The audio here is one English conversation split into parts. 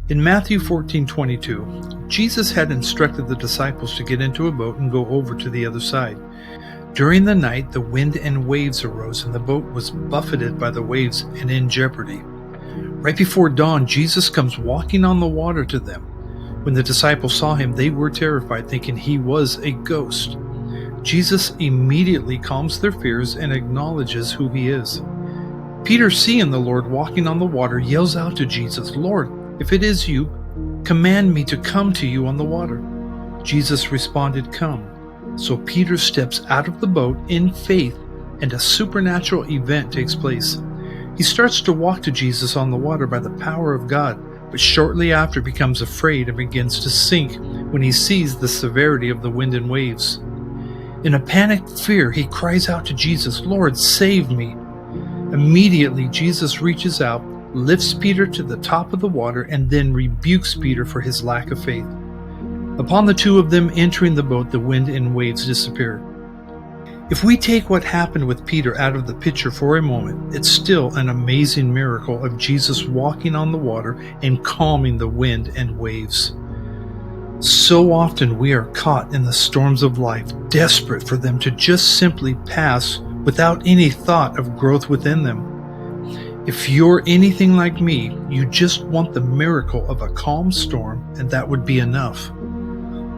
In Matthew 14:22, Jesus had instructed the disciples to get into a boat and go over to the other side. During the night, the wind and waves arose, and the boat was buffeted by the waves and in jeopardy. Right before dawn, Jesus comes walking on the water to them. When the disciples saw him, they were terrified, thinking he was a ghost. Jesus immediately calms their fears and acknowledges who he is. Peter, seeing the Lord walking on the water, yells out to Jesus, "Lord, if it is you, command me to come to you on the water." Jesus responded, "Come." So Peter steps out of the boat in faith, and a supernatural event takes place. He starts to walk to Jesus on the water by the power of God, but shortly after becomes afraid and begins to sink when he sees the severity of the wind and waves. In a panicked fear, he cries out to Jesus, "Lord, save me." Immediately, Jesus reaches out, lifts Peter to the top of the water, and then rebukes Peter for his lack of faith. Upon the two of them entering the boat, the wind and waves disappeared. If we take what happened with Peter out of the picture for a moment, it's still an amazing miracle of Jesus walking on the water and calming the wind and waves. So often we are caught in the storms of life, desperate for them to just simply pass without any thought of growth within them. If you're anything like me, you just want the miracle of a calm storm, and that would be enough.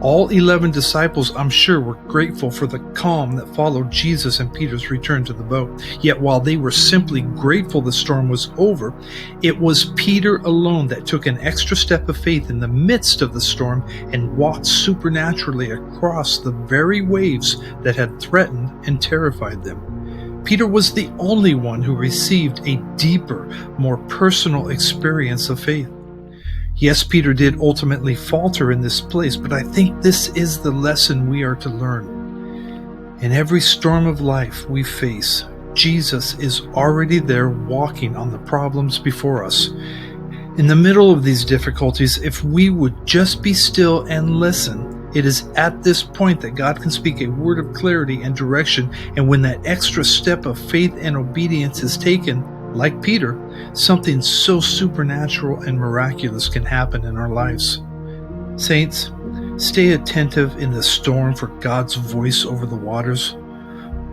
All 11 disciples, I'm sure, were grateful for the calm that followed Jesus and Peter's return to the boat. Yet while they were simply grateful the storm was over, it was Peter alone that took an extra step of faith in the midst of the storm and walked supernaturally across the very waves that had threatened and terrified them. Peter was the only one who received a deeper, more personal experience of faith. Yes, Peter did ultimately falter in this place, but I think this is the lesson we are to learn. In every storm of life we face, Jesus is already there walking on the problems before us. In the middle of these difficulties, if we would just be still and listen, it is at this point that God can speak a word of clarity and direction, and when that extra step of faith and obedience is taken, like Peter, something so supernatural and miraculous can happen in our lives. Saints, stay attentive in the storm for God's voice over the waters.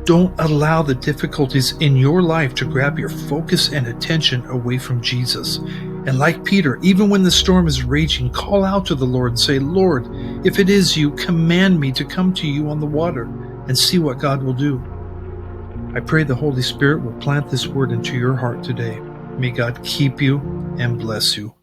Don't allow the difficulties in your life to grab your focus and attention away from Jesus. And like Peter, even when the storm is raging, call out to the Lord and say, "Lord, if it is you, command me to come to you on the water," and see what God will do. I pray the Holy Spirit will plant this word into your heart today. May God keep you and bless you.